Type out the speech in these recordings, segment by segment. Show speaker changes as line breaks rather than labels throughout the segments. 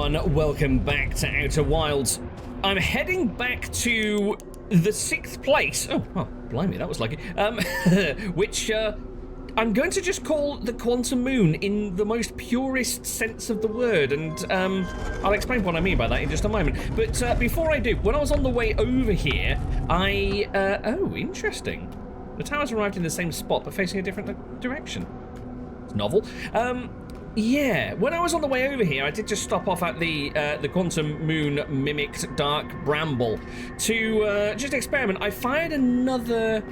everyone, welcome back to Outer Wilds. I'm heading back to the 6th place. Oh, blimey, that was lucky. Which I'm going to just call the Quantum Moon in the most purest sense of the word, and I'll explain what I mean by that in just a moment. But before I do, when I was on the way over here, oh, interesting. The towers arrived in the same spot, but facing a different direction. It's novel. Yeah, when I was on the way over here, I did just stop off at the Quantum Moon mimicked Dark Bramble to just experiment. I fired another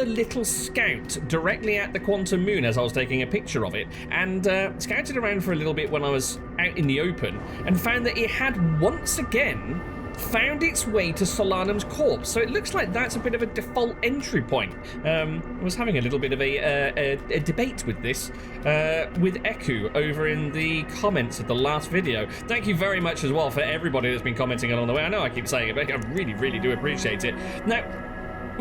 little scout directly at the Quantum Moon as I was taking a picture of it, and scouted around for a little bit when I was out in the open, and found that it had once again found its way to Solanum's corpse. So it looks like that's a bit of a default entry point. I was having a little bit of a debate with this with Eku over in the comments of the last video. Thank you very much as well for everybody that's been commenting along the way. I know I keep saying it, but I really, really do appreciate it. Now,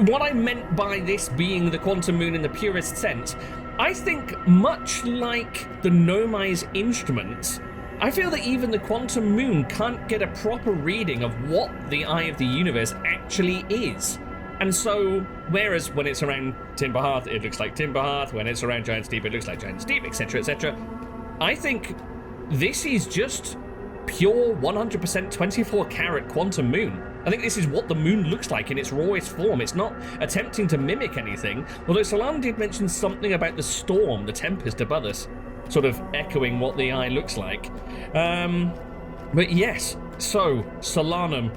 what I meant by this being the Quantum Moon in the purest sense, I think much like the Nomai's instruments, I feel that even the Quantum Moon can't get a proper reading of what the Eye of the Universe actually is. And so, whereas when it's around Timberhearth, it looks like Timberhearth, when it's around Giant's Deep, it looks like Giant's Deep, etc., etc., I think this is just pure 100% 24 karat Quantum Moon. I think this is what the moon looks like in its rawest form. It's not attempting to mimic anything, although Solanum did mention something about the storm, the tempest above us, sort of echoing what the eye looks like. But yes, so Solanum,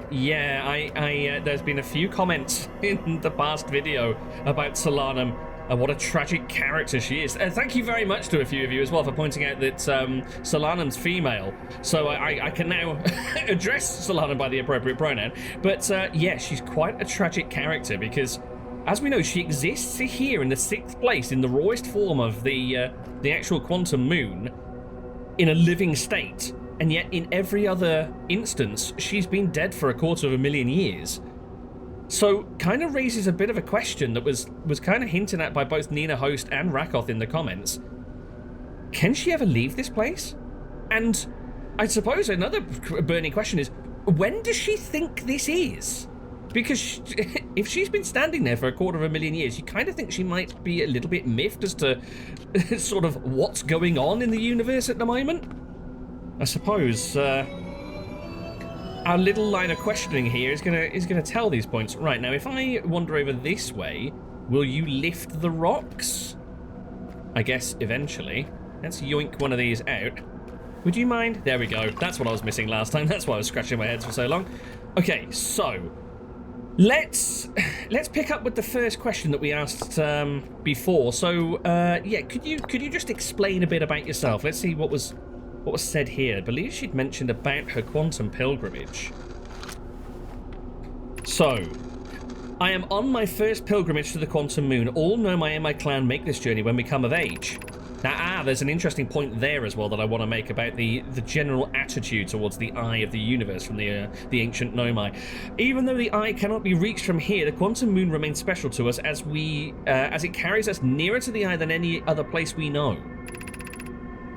yeah, there's been a few comments in the past video about Solanum and what a tragic character she is. Thank you very much to a few of you as well for pointing out that Solanum's female, so I can now address Solanum by the appropriate pronoun. But yeah, she's quite a tragic character because, as we know, she exists here in the 6th place in the rawest form of the actual Quantum Moon in a living state, and yet in every other instance she's been dead for 250,000 years. So kind of raises a bit of a question that was kind of hinted at by both Nina Host and Rakoth in the comments. Can she ever leave this place? And I suppose another burning question is, when does she think this is? Because if she's been standing there for 250,000 years, you kind of think she might be a little bit miffed as to sort of what's going on in the universe at the moment. I suppose our little line of questioning here is gonna tell these points. Right, now if I wander over this way, will you lift the rocks? I guess eventually. Let's yoink one of these out. Would you mind? There we go. That's what I was missing last time. That's why I was scratching my head for so long. Okay, so Let's pick up with the first question that we asked before. So yeah, could you just explain a bit about yourself? Let's see what was said here. I believe she'd mentioned about her quantum pilgrimage. So, I am on my first pilgrimage to the Quantum Moon. All Nomai and my clan make this journey when we come of age. Now, there's an interesting point there as well that I want to make about the general attitude towards the Eye of the Universe from the ancient Nomai. Even though the Eye cannot be reached from here, the Quantum Moon remains special to us as it carries us nearer to the Eye than any other place we know.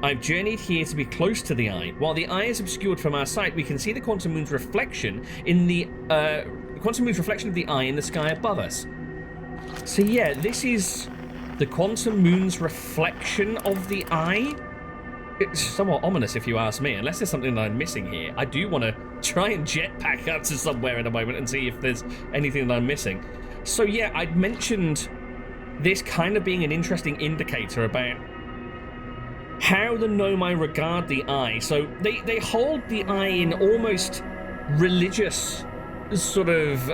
I've journeyed here to be close to the Eye. While the Eye is obscured from our sight, we can see the Quantum Moon's reflection in the Quantum Moon's reflection of the Eye in the sky above us. So yeah, this is the Quantum Moon's reflection of the Eye. It's somewhat ominous if you ask me, unless there's something that I'm missing here. I do want to try and jetpack up to somewhere in a moment and see if there's anything that I'm missing. So yeah, I'd mentioned this kind of being an interesting indicator about how the Nomai regard the Eye. So they hold the Eye in almost religious sort of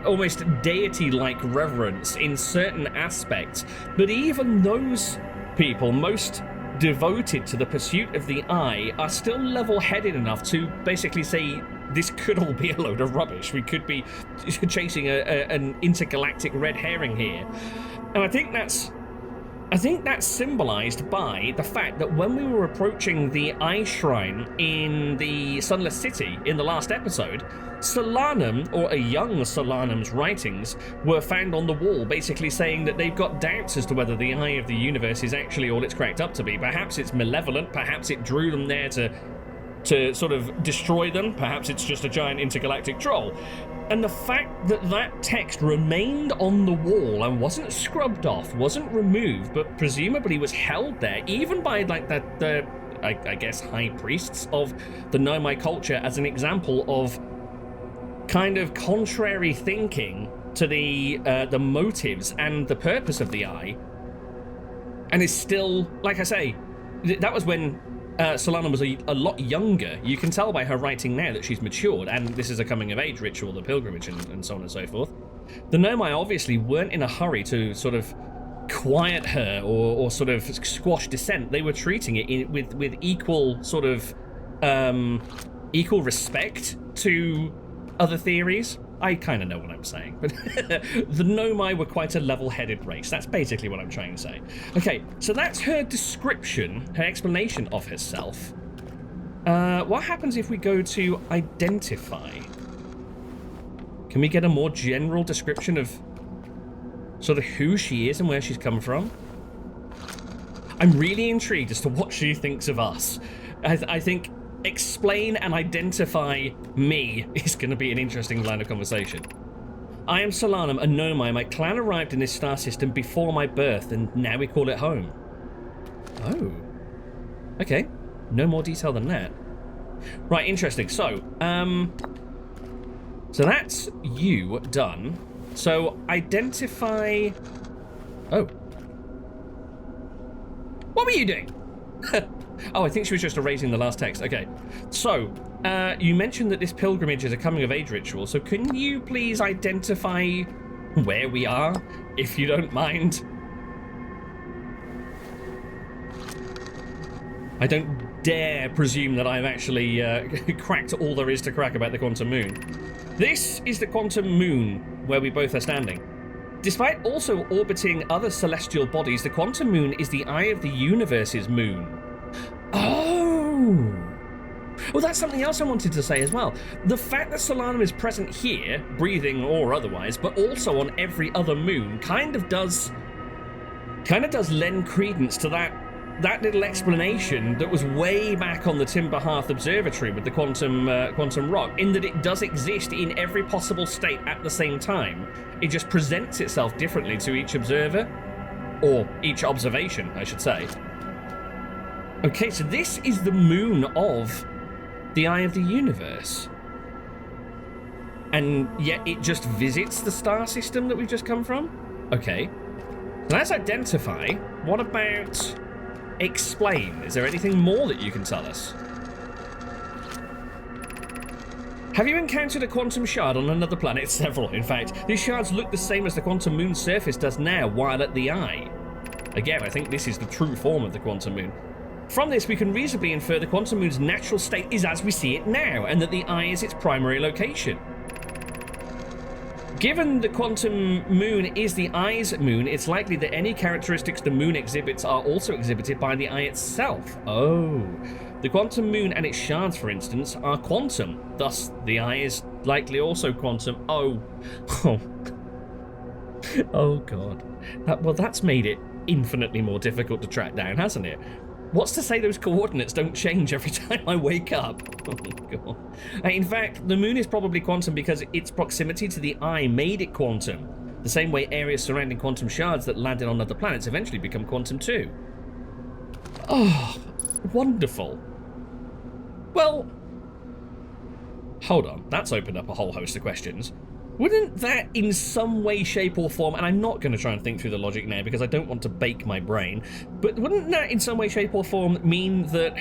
almost deity-like reverence in certain aspects, but even those people most devoted to the pursuit of the Eye are still level-headed enough to basically say this could all be a load of rubbish. We could be chasing an intergalactic red herring here. And I think that's I think that's symbolized by the fact that when we were approaching the Eye Shrine in the Sunless City in the last episode, Solanum, or a young Solanum's writings, were found on the wall, basically saying that they've got doubts as to whether the Eye of the Universe is actually all it's cracked up to be. Perhaps it's malevolent, perhaps it drew them there to sort of destroy them, perhaps it's just a giant intergalactic troll. And the fact that that text remained on the wall and wasn't scrubbed off, wasn't removed, but presumably was held there, even by like the I guess high priests of the Nomai culture, as an example of kind of contrary thinking to the motives and the purpose of the Eye, and is still, like I say, that was when Solanum was a lot younger. You can tell by her writing now that she's matured, and this is a coming-of-age ritual, the pilgrimage, and so on and so forth. The Nomai obviously weren't in a hurry to sort of quiet her or sort of squash dissent. They were treating it with equal sort of equal respect to other theories. I kind of know what I'm saying, but the Nomai were quite a level-headed race. That's basically what I'm trying to say. Okay, so that's her description, her explanation of herself. What happens if we go to identify? Can we get a more general description of sort of who she is and where she's come from? I'm really intrigued as to what she thinks of us. I think explain and identify me is going to be an interesting line of conversation. I am Solanum, a Nomai. My clan arrived in this star system before my birth, and now we call it home. Oh. Okay. No more detail than that. Right, interesting. So that's you done. So identify... Oh. What were you doing? Oh, I think she was just erasing the last text. Okay. So, you mentioned that this pilgrimage is a coming-of-age ritual, so can you please identify where we are, if you don't mind? I don't dare presume that I've actually cracked all there is to crack about the Quantum Moon. This is the Quantum Moon, where we both are standing. Despite also orbiting other celestial bodies, the Quantum Moon is the Eye of the Universe's moon. Oh! Well, that's something else I wanted to say as well. The fact that Solanum is present here, breathing or otherwise, but also on every other moon, kind of does lend credence to that little explanation that was way back on the Timber Hearth Observatory with the quantum rock, in that it does exist in every possible state at the same time. It just presents itself differently to each observer, or each observation, I should say. Okay, so this is the moon of the Eye of the Universe. And yet it just visits the star system that we've just come from? Okay. So let's identify. What about explain? Is there anything more that you can tell us? Have you encountered a quantum shard on another planet? Several, in fact. These shards look the same as the quantum moon's surface does now while at the Eye. Again, I think this is the true form of the quantum moon. From this, we can reasonably infer the quantum moon's natural state is as we see it now, and that the Eye is its primary location. Given the quantum moon is the Eye's moon, it's likely that any characteristics the moon exhibits are also exhibited by the Eye itself. Oh. The quantum moon and its shards, for instance, are quantum. Thus, the Eye is likely also quantum. Oh. Oh, God. That's made it infinitely more difficult to track down, hasn't it? What's to say those coordinates don't change every time I wake up? Oh, God. In fact, the moon is probably quantum because its proximity to the Eye made it quantum. The same way areas surrounding quantum shards that landed on other planets eventually become quantum too. Oh, wonderful. Well, hold on. That's opened up a whole host of questions. Wouldn't that in some way, shape or form, and I'm not going to try and think through the logic now because I don't want to bake my brain, but wouldn't that in some way, shape or form mean that,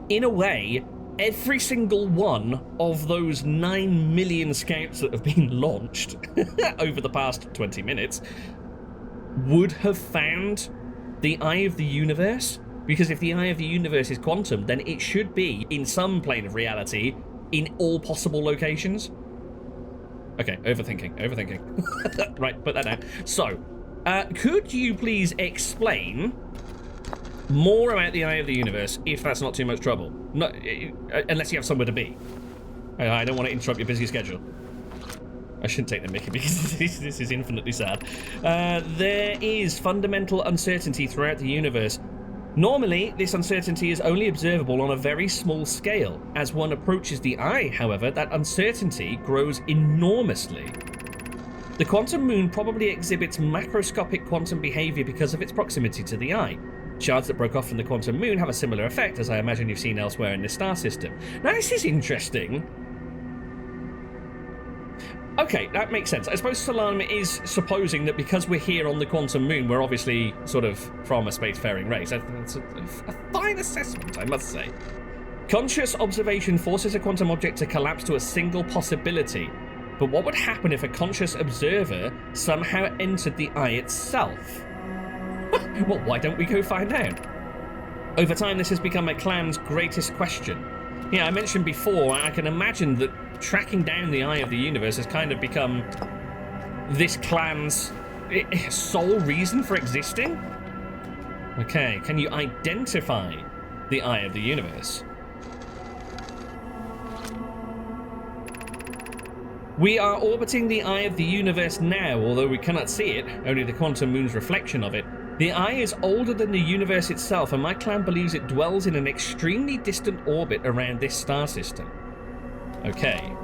in a way, every single one of those 9 million scouts that have been launched over the past 20 minutes would have found the Eye of the Universe? Because if the Eye of the Universe is quantum, then it should be, in some plane of reality, in all possible locations. Okay, overthinking. Right, put that down. So, Could you please explain more about the Eye of the Universe, if that's not too much trouble? No, unless you have somewhere to be. I don't want to interrupt your busy schedule. I shouldn't take the mickey because this is infinitely sad. There is fundamental uncertainty throughout the universe. Normally, this uncertainty is only observable on a very small scale. As one approaches the eye, however, that uncertainty grows enormously. The quantum moon probably exhibits macroscopic quantum behavior because of its proximity to the eye. Shards that broke off from the quantum moon have a similar effect, as I imagine you've seen elsewhere in this star system. Now, this is interesting. Okay, that makes sense. I suppose Solanum is supposing that because we're here on the quantum moon, we're obviously sort of from a spacefaring race. That's a fine assessment, I must say. Conscious observation forces a quantum object to collapse to a single possibility. But what would happen if a conscious observer somehow entered the eye itself? Well, why don't we go find out? Over time, this has become my clan's greatest question. Yeah, I mentioned before, I can imagine that tracking down the Eye of the Universe has kind of become this clan's sole reason for existing. Okay, can you identify the Eye of the Universe? We are orbiting the Eye of the Universe now, although we cannot see it, only the quantum moon's reflection of it. The Eye is older than the universe itself, and my clan believes it dwells in an extremely distant orbit around this star system. Okay.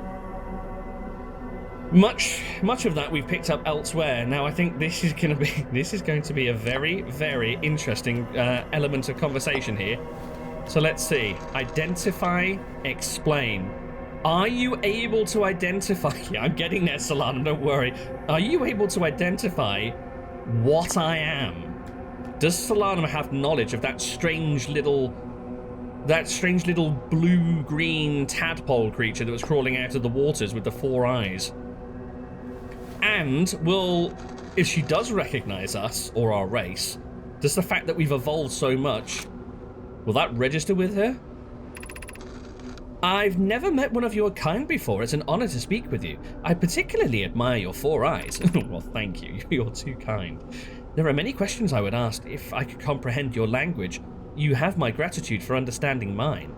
Much of that we've picked up elsewhere. Now I think this is going to be a very, very interesting element of conversation here. So let's see. Identify, explain. Are you able to identify? Yeah, I'm getting there, Solanum, don't worry. Are you able to identify what I am? Does Solanum have knowledge of that strange little blue-green tadpole creature that was crawling out of the waters with the 4 eyes? And if she does recognize us, or our race, does the fact that we've evolved so much, will that register with her? I've never met one of your kind before. It's an honor to speak with you. I particularly admire your 4 eyes. Well, thank you. You're too kind. There are many questions I would ask if I could comprehend your language. You have my gratitude for understanding mine.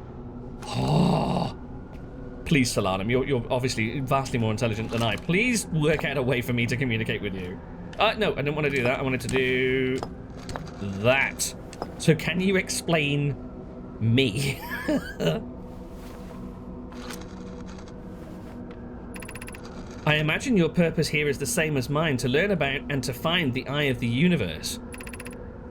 Oh, please, Solanum, you're obviously vastly more intelligent than I. Please work out a way for me to communicate with you. No, I didn't want to do that. I wanted to do that. So can you explain me? I imagine your purpose here is the same as mine, to learn about and to find the Eye of the Universe.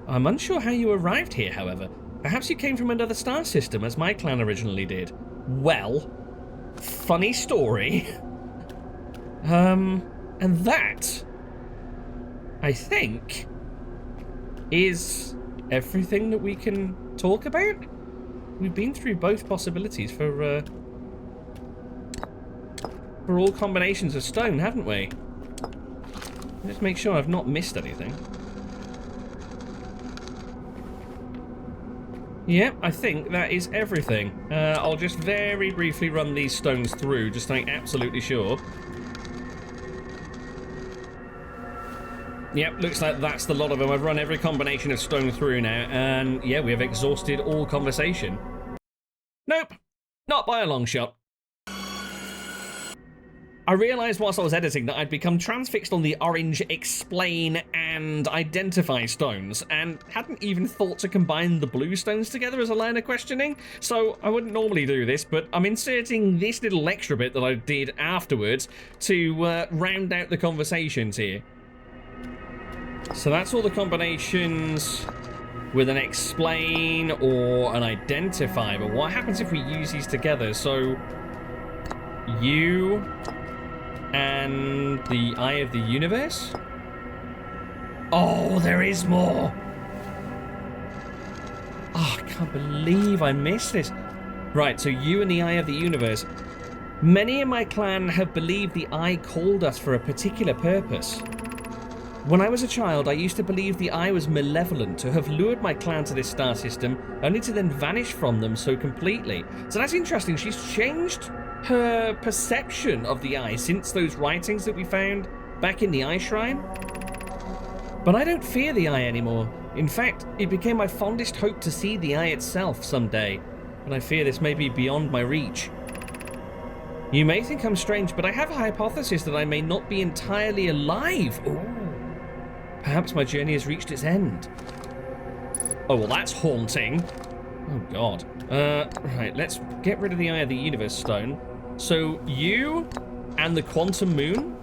I'm unsure how you arrived here, however. Perhaps you came from another star system, as my clan originally did. Well, funny story. And that, I think, is everything that we can talk about. We've been through both possibilities for all combinations of stone, haven't we? Just make sure I've not missed anything. Yep, I think that is everything. I'll just very briefly run these stones through, just to make absolutely sure. Yep, looks like that's the lot of them. I've run every combination of stone through now, and yeah, we have exhausted all conversation. Nope, not by a long shot. I realised whilst I was editing that I'd become transfixed on the orange explain and identify stones, and hadn't even thought to combine the blue stones together as a line of questioning, so I wouldn't normally do this, but I'm inserting this little extra bit that I did afterwards to round out the conversations here. So that's all the combinations with an explain or an identify, but what happens if we use these together? So you and the Eye of the Universe? Oh, there is more! Oh, I can't believe I missed this. Right, so you and the Eye of the Universe. Many in my clan have believed the Eye called us for a particular purpose. When I was a child, I used to believe the Eye was malevolent, to have lured my clan to this star system, only to then vanish from them so completely. So that's interesting. She's changed her perception of the Eye since those writings that we found back in the Eye Shrine. But I don't fear the eye anymore. In fact, it became my fondest hope to see the eye itself someday, but I fear this may be beyond my reach. You may think I'm strange, but I have a hypothesis that I may not be entirely alive. Ooh. Perhaps my journey has reached its end. Oh, well, that's haunting. Oh, God. Right, let's get rid of the Eye of the Universe stone. So, you and the Quantum Moon?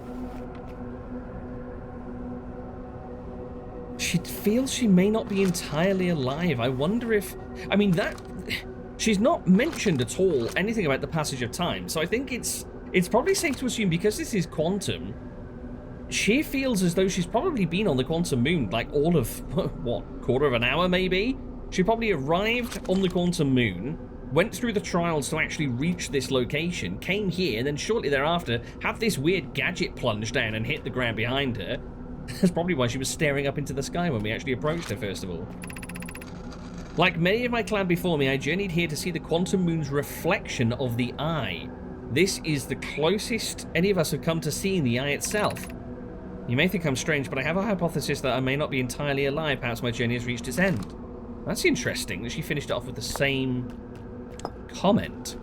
She feels she may not be entirely alive. I wonder if... I mean, that... She's not mentioned at all anything about the passage of time, so I think it's probably safe to assume, because this is Quantum, she feels as though she's probably been on the Quantum Moon, like all of, what, quarter of an hour maybe? She probably arrived on the Quantum Moon, went through the trials to actually reach this location, came here, and then shortly thereafter had this weird gadget plunge down and hit the ground behind her. That's probably why she was staring up into the sky when we actually approached her, first of all. Like many of my clan before me, I journeyed here to see the Quantum Moon's reflection of the eye. This is the closest any of us have come to seeing the eye itself. You may think I'm strange, but I have a hypothesis that I may not be entirely alive. Perhaps my journey has reached its end. That's interesting that she finished it off with the same comment.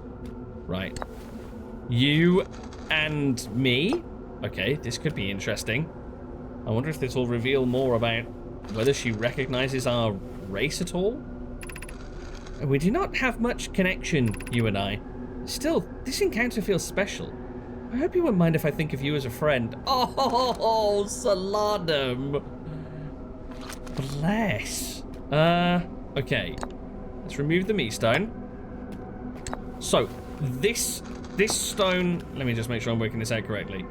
Right. You and me? Okay, this could be interesting. I wonder if this will reveal more about whether she recognizes our race at all? We do not have much connection, you and I. Still, this encounter feels special. I hope you won't mind if I think of you as a friend. Oh, Solanum! Bless. Okay. Let's remove the me stone. So, this stone... Let me just make sure I'm working this out correctly.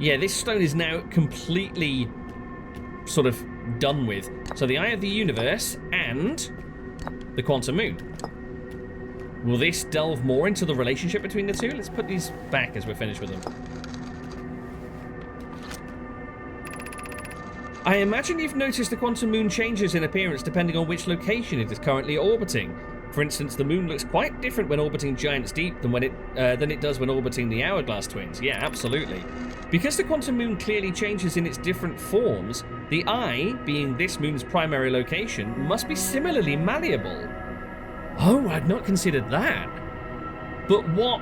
Yeah, this stone is now completely sort of done with. So the Eye of the Universe and the Quantum Moon. Will this delve more into the relationship between the two? Let's put these back as we're finished with them. I imagine you've noticed the Quantum Moon changes in appearance depending on which location it is currently orbiting. For instance, the moon looks quite different when orbiting Giant's Deep than it does when orbiting the Hourglass Twins. Yeah, absolutely. Because the Quantum Moon clearly changes in its different forms, the eye, being this moon's primary location, must be similarly malleable. Oh, I'd not considered that. But what...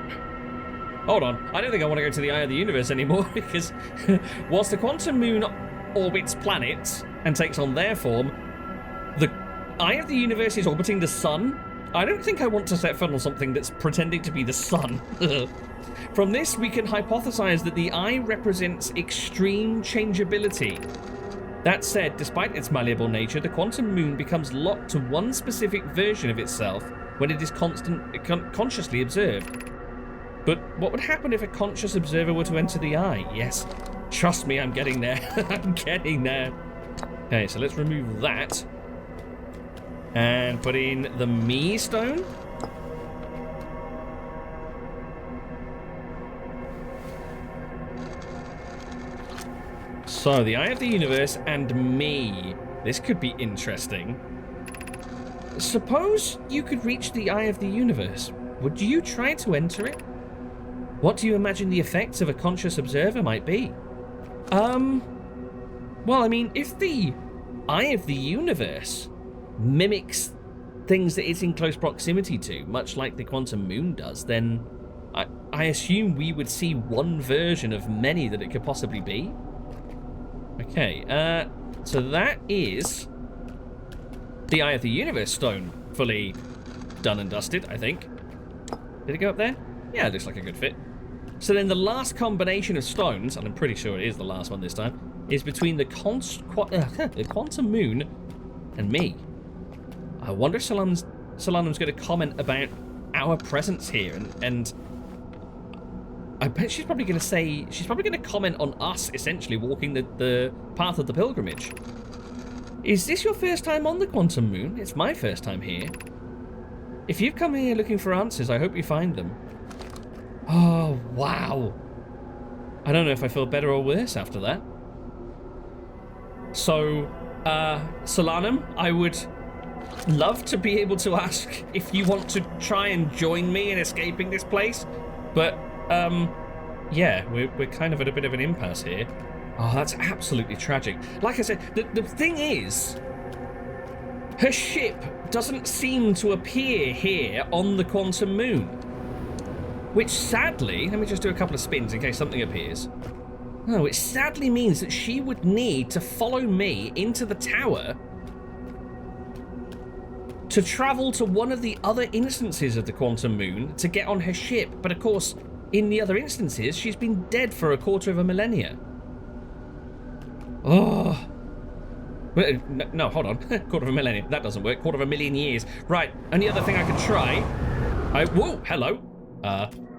Hold on, I don't think I want to go to the Eye of the Universe anymore, because whilst the Quantum Moon orbits planets and takes on their form, the Eye of the Universe is orbiting the Sun. I don't think I want to set foot on something that's pretending to be the Sun. From this, we can hypothesize that the eye represents extreme changeability. That said, despite its malleable nature, the Quantum Moon becomes locked to one specific version of itself when it is consciously observed. But what would happen if a conscious observer were to enter the eye? Yes, trust me, I'm getting there. I'm getting there. Okay, so let's remove that. And put in the me stone. So, the Eye of the Universe and me. This could be interesting. Suppose you could reach the Eye of the Universe. Would you try to enter it? What do you imagine the effects of a conscious observer might be? Well, I mean, if the Eye of the Universe mimics things that it's in close proximity to, much like the Quantum Moon does, then I assume we would see one version of many that it could possibly be. Okay, so that is the Eye of the Universe stone fully done and dusted, I think. Did it go up there? Yeah, it looks like a good fit. So then the last combination of stones, and I'm pretty sure it is the last one this time, is between the Quantum Moon and me. I wonder if Solanum's going to comment about our presence here, and I bet she's probably going to say, she's probably going to comment on us essentially walking the path of the pilgrimage. Is this your first time on the Quantum Moon? It's my first time here. If you've come here looking for answers, I hope you find them. Oh, wow. I don't know if I feel better or worse after that. So, Solanum, I would love to be able to ask if you want to try and join me in escaping this place, but yeah, we're kind of at a bit of an impasse here. Oh, that's absolutely tragic. Like I said, the thing is, her ship doesn't seem to appear here on the Quantum Moon. Which sadly, let me just do a couple of spins in case something appears. No, it sadly means that she would need to follow me into the tower to travel to one of the other instances of the Quantum Moon to get on her ship. But of course, in the other instances, she's been dead for 1/4 millennia. Oh. No, hold on. 1/4 millennia. That doesn't work. 1/4 million years. Right. Only other thing I could try. Whoa, hello.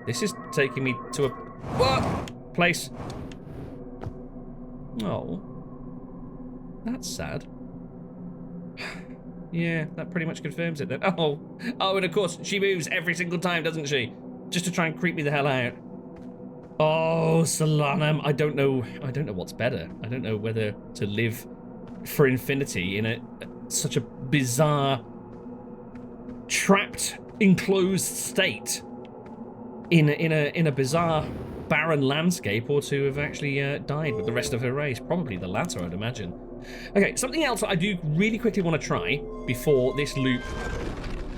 This is taking me to a place. Oh. That's sad. Yeah, that pretty much confirms it then. Oh, and of course, she moves every single time, doesn't she? Just to try and creep me the hell out. Oh, Solanum. I don't know what's better. I don't know whether to live for infinity in such a bizarre, trapped, enclosed state in a bizarre, barren landscape, or to have actually died with the rest of her race. Probably the latter, I'd imagine. Okay, something else that I do really quickly want to try before this loop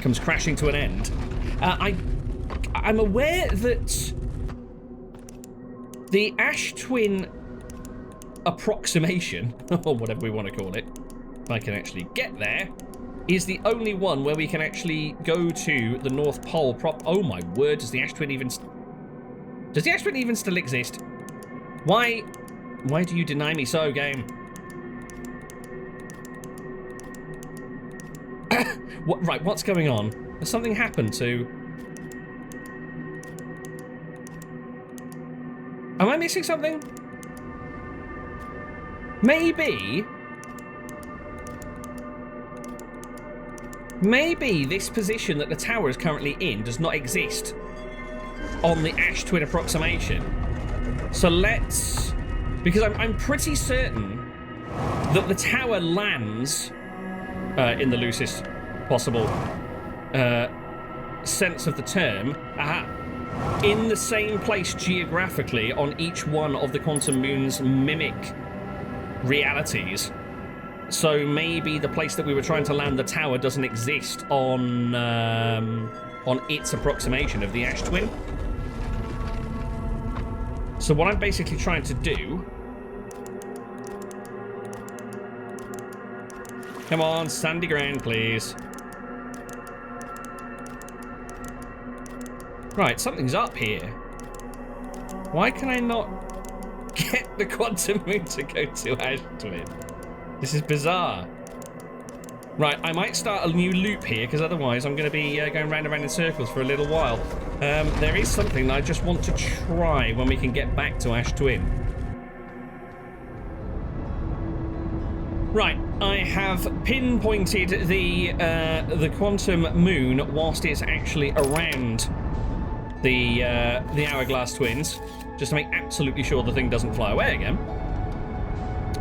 comes crashing to an end. I'm aware that the Ash Twin approximation, or whatever we want to call it, if I can actually get there, is the only one where we can actually go to the North Pole oh my word, does the Ash Twin even still exist? Why do you deny me so, game? Right, what's going on? Has something happened to... Am I missing something? Maybe this position that the tower is currently in does not exist on the Ash Twin approximation. So let's... Because I'm pretty certain that the tower lands, in the loosest possible sense of the term, in the same place geographically on each one of the Quantum Moon's mimic realities. So maybe the place that we were trying to land the tower doesn't exist on its approximation of the Ash Twin. So what I'm basically trying to do... Come on, sandy ground, please. Right, something's up here. Why can I not get the Quantum Moon to go to Ash Twin? This is bizarre. Right, I might start a new loop here, because otherwise I'm going to be going round and round in circles for a little while. There is something that I just want to try when we can get back to Ash Twin. Right, I have pinpointed the Quantum Moon whilst it's actually around the Hourglass Twins, just to make absolutely sure the thing doesn't fly away again.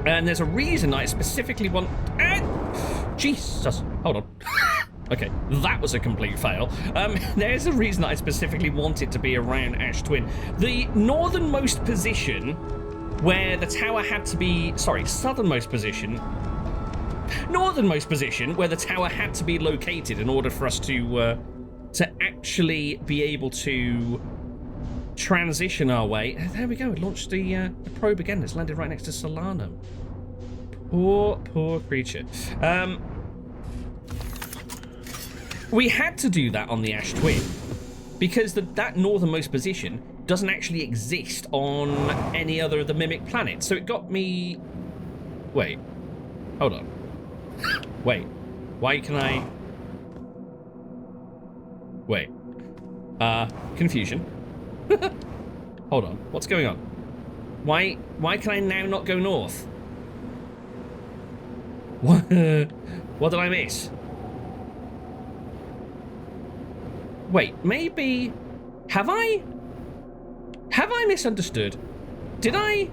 And there's a reason I specifically want... Jesus, hold on. Okay, that was a complete fail. There's a reason I specifically want it to be around Ash Twin. The northernmost position where the tower had to be... Sorry, southernmost position. Northernmost position where the tower had to be located in order for us to actually be able to transition our way. There we go. It launched the probe again. It's landed right next to Solanum. Poor creature. We had to do that on the Ash Twin because that northernmost position doesn't actually exist on any other of the mimic planets. So it got me... Wait. Hold on. Wait. Why can I... Wait. Confusion. Hold on. What's going on? Why can I now not go north? What did I miss? Wait, maybe... Have I misunderstood? Did I...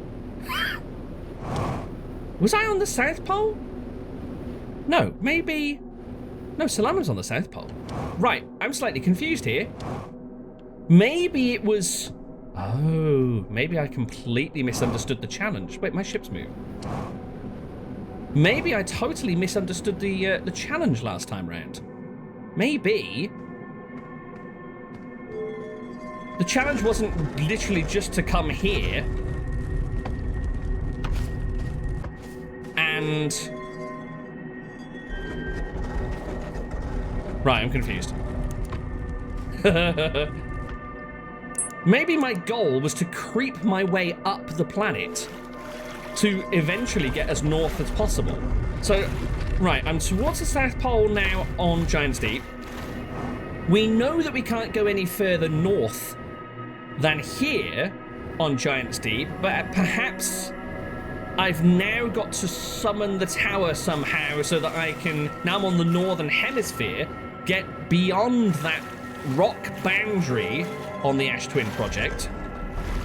Was I on the South Pole? No, maybe... No, Solanum's on the South Pole. Right, I'm slightly confused here. Maybe it was... Oh, maybe I completely misunderstood the challenge. Wait, my ship's moved. Maybe I totally misunderstood the challenge last time round. Maybe the challenge wasn't literally just to come here and... Right, I'm confused. Maybe my goal was to creep my way up the planet to eventually get as north as possible. So, right, I'm towards the South Pole now on Giant's Deep. We know that we can't go any further north than here on Giant's Deep, but perhaps I've now got to summon the tower somehow so that I can, now I'm on the northern hemisphere, get beyond that rock boundary on the Ash Twin project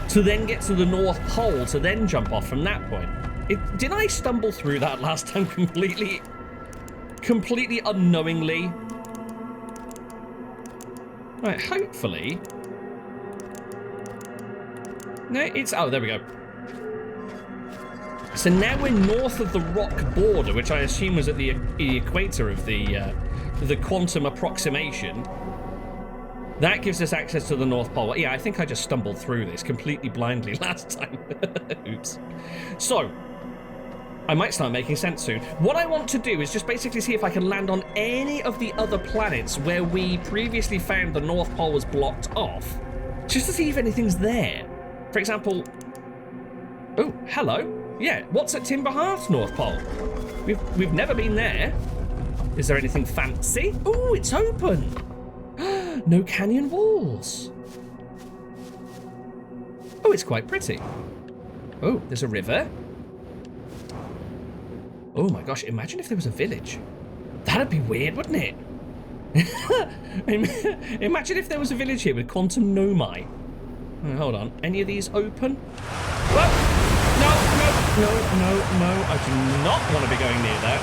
to then get to the North Pole to then jump off from that point. Did I stumble through that last time completely unknowingly? Right, hopefully. No, it's... Oh, there we go. So now we're north of the rock border, which I assume was at the equator of the quantum approximation. That gives us access to the North Pole. Yeah, I think I just stumbled through this completely blindly last time. Oops. So, I might start making sense soon. What I want to do is just basically see if I can land on any of the other planets where we previously found the North Pole was blocked off, just to see if anything's there. For example... Oh, hello. Yeah, what's at Timber Hearth North Pole? We've never been there. Is there anything fancy? Oh, it's open. No canyon walls. Oh, it's quite pretty. Oh, there's a river. Oh my gosh, imagine if there was a village. That'd be weird, wouldn't it? Imagine if there was a village here with quantum nomi. Oh, hold on, any of these open? Whoa! No, I do not want to be going near that.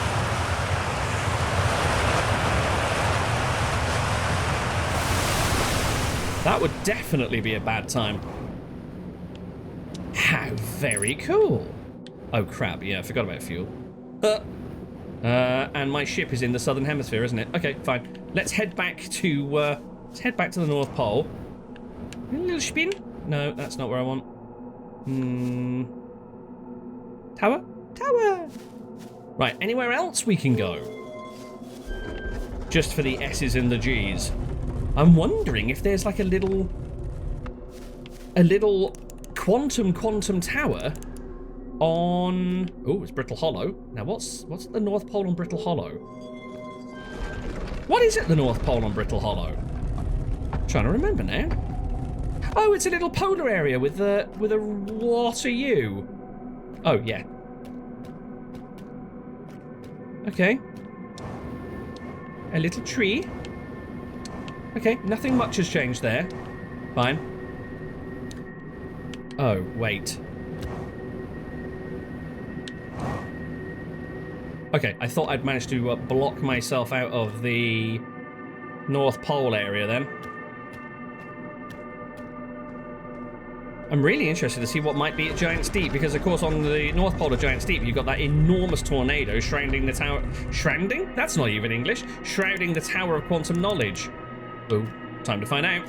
That would definitely be a bad time. How very cool. Oh crap, yeah, I forgot about fuel. And my ship is in the southern hemisphere, isn't it? Okay, fine. Let's head back to the North Pole. A little spin? No, that's not where I want. Tower? Tower! Right, anywhere else we can go? Just for the S's and the G's. I'm wondering if there's like a little quantum tower on... Oh, it's Brittle Hollow. Now, what's at the North Pole on Brittle Hollow? What is at the North Pole on Brittle Hollow? I'm trying to remember now. Oh, it's a little polar area with a what are you? Oh, yeah. Okay. A little tree. Okay, nothing much has changed there. Fine. Oh, wait. Okay, I thought I'd managed to block myself out of the North Pole area then. I'm really interested to see what might be at Giant's Deep, because of course on the North Pole of Giant's Deep you've got that enormous tornado shrouding the tower... Shrouding? That's not even English. Shrouding the Tower of Quantum Knowledge. Oh, time to find out.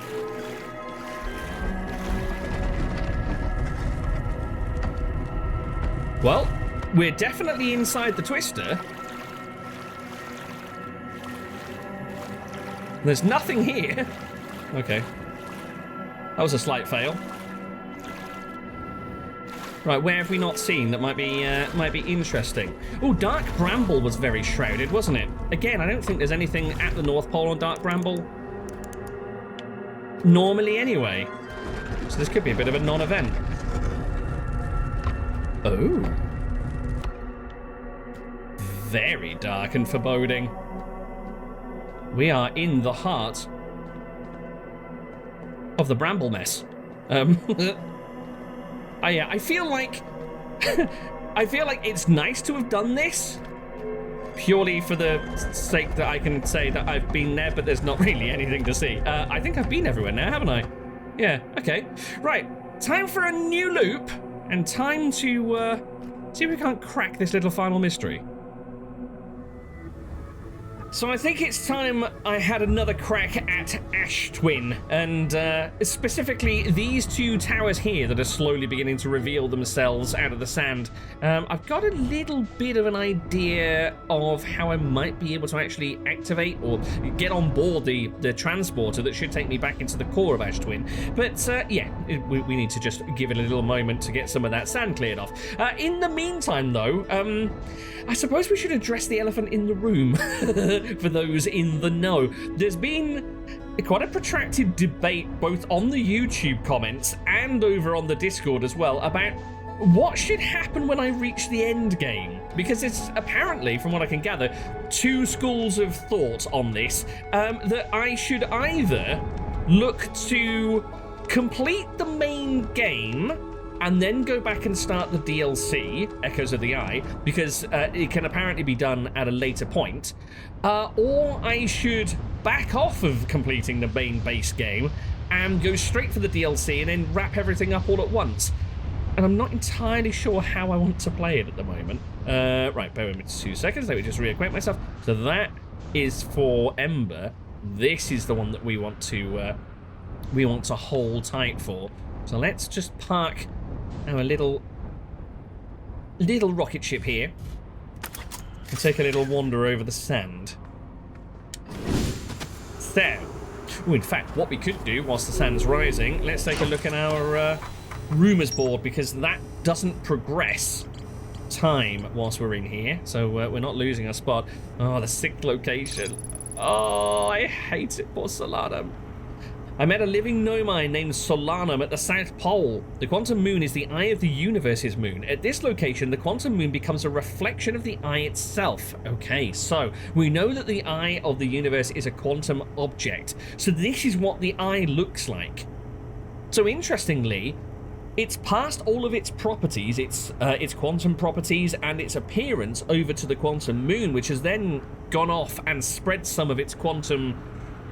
Well, we're definitely inside the twister. There's nothing here. Okay. That was a slight fail. Right, where have we not seen that might be interesting? Oh, Dark Bramble was very shrouded, wasn't it? Again, I don't think there's anything at the North Pole on Dark Bramble. Normally, anyway. So this could be a bit of a non-event. Oh. Very dark and foreboding. We are in the heart of the Bramble mess. I feel like I feel like it's nice to have done this purely for the sake that I can say that I've been there, but there's not really anything to see. I think I've been everywhere now, haven't I? Yeah, okay. Right. time for a new loop, and time to see if we can't crack this little final mystery. So I think it's time I had another crack at Ash Twin, and specifically these two towers here that are slowly beginning to reveal themselves out of the sand. I've got a little bit of an idea of how I might be able to actually activate or get on board the transporter that should take me back into the core of Ash Twin. But yeah, we need to just give it a little moment to get some of that sand cleared off. In the meantime, though, I suppose we should address the elephant in the room. For those in the know, there's been quite a protracted debate both on the YouTube comments and over on the Discord as well about what should happen when I reach the end game, because it's apparently, from what I can gather, two schools of thought on this, that I should either look to complete the main game and then go back and start the DLC, Echoes of the Eye, because it can apparently be done at a later point, or I should back off of completing the main base game and go straight for the DLC and then wrap everything up all at once. And I'm not entirely sure how I want to play it at the moment. Right, bear with me 2 seconds, let me just reacquaint myself. So that is for Ember. This is the one that we want to hold tight for. So let's just park our little rocket ship here and take a little wander over the sand. So, in fact, what we could do whilst the sand's rising, let's take a look at our rumours board, because that doesn't progress time whilst we're in here, so we're not losing our spot. Oh, the 6th location. Oh, I hate it for Solanum. I met a living nomai named Solanum at the South Pole. The quantum moon is the eye of the universe's moon. At this location, the quantum moon becomes a reflection of the eye itself. Okay, so we know that the eye of the universe is a quantum object. So this is what the eye looks like. So interestingly, it's passed all of its properties, its quantum properties and its appearance over to the quantum moon, which has then gone off and spread some of its quantum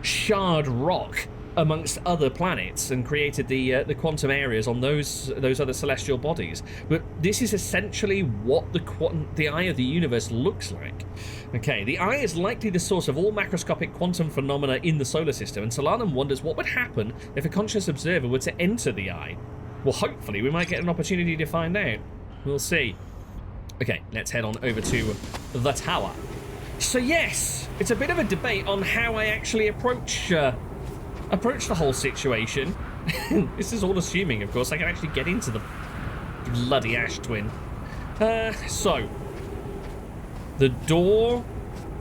shard rock amongst other planets and created the quantum areas on those other celestial bodies. But this is essentially what the eye of the universe looks like. Okay, the eye is likely the source of all macroscopic quantum phenomena in the solar system, and Solanum wonders what would happen if a conscious observer were to enter the eye. Well, hopefully we might get an opportunity to find out. We'll see. Okay, let's head on over to the tower. So yes, it's a bit of a debate on how I actually approach the whole situation. This is all assuming, of course, I can actually get into the bloody Ash Twin. So, the door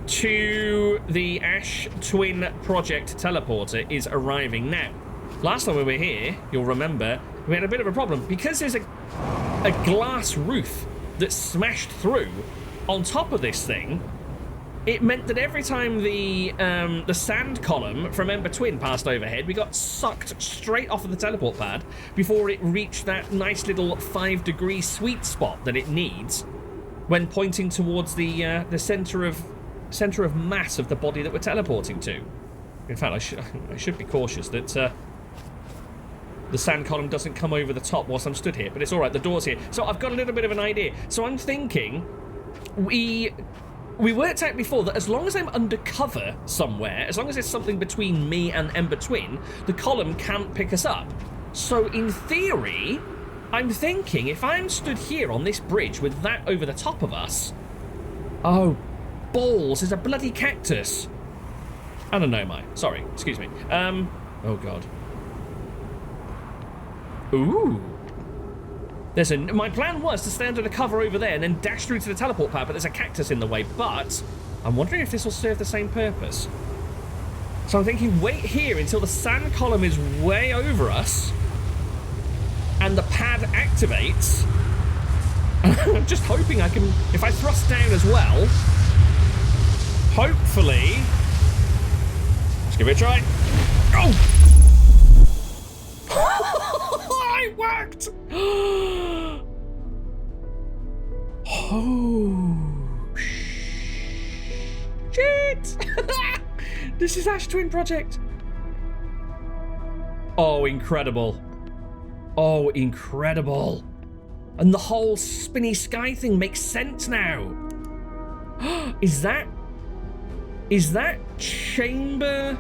to the Ash Twin project teleporter is arriving now. Last time we were here, you'll remember, we had a bit of a problem because there's a glass roof that smashed through on top of this thing. It meant that every time the sand column from Ember Twin passed overhead, we got sucked straight off of the teleport pad before it reached that nice little 5-degree sweet spot that it needs when pointing towards the center of mass of the body that we're teleporting to. In fact, I should be cautious that the sand column doesn't come over the top whilst I'm stood here, but it's all right. The door's here, so I've got a little bit of an idea. So I'm thinking we worked out before that as long as I'm undercover somewhere, as long as there's something between me and Ember Twin, the column can't pick us up. So in theory, I'm thinking if I'm stood here on this bridge with that over the top of us... Oh, balls, there's a bloody cactus. I don't know, sorry, excuse me. Oh God. Ooh. My plan was to stay under the cover over there and then dash through to the teleport pad, but there's a cactus in the way. But I'm wondering if this will serve the same purpose. So I'm thinking wait here until the sand column is way over us and the pad activates. I'm just hoping I can, if I thrust down as well, hopefully, let's give it a try. Oh! It worked! Oh, shit! This is Ash Twin Project. Oh, incredible. Oh, incredible. And the whole spinny sky thing makes sense now. Is that chamber?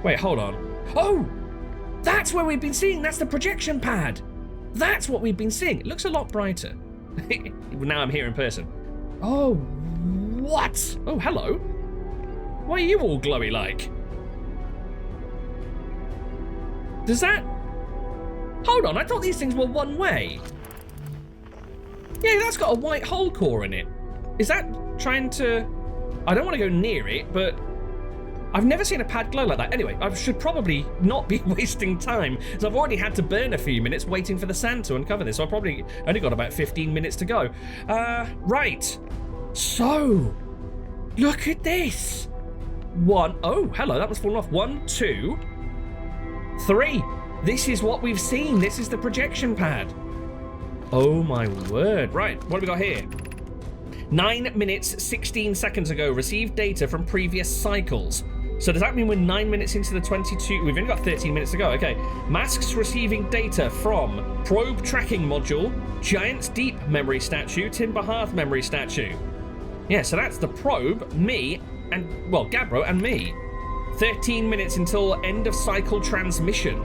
Wait, hold on. Oh, that's where we've been seeing. That's the projection pad. That's what we've been seeing. It looks a lot brighter. Now I'm here in person. Oh, what? Oh, hello. Why are you all glowy like? Does that... Hold on, I thought these things were one way. Yeah, that's got a white hole core in it. Is that trying to... I don't want to go near it, but I've never seen a pad glow like that. Anyway, I should probably not be wasting time, because I've already had to burn a few minutes waiting for the sand to uncover this, so I've probably only got about 15 minutes to go. Right. So, look at this. Oh, hello, that was falling off. 1, 2, 3. This is what we've seen. This is the projection pad. Oh my word. Right, what have we got here? 9 minutes, 16 seconds ago, received data from previous cycles. So does that mean we're 9 minutes into the 22? We've only got 13 minutes to go. Okay. Masks receiving data from probe tracking module, Giant's Deep memory statue, Timber Hearth memory statue. Yeah, so that's the probe, me, and, well, Gabbro and me. 13 minutes until end of cycle transmission.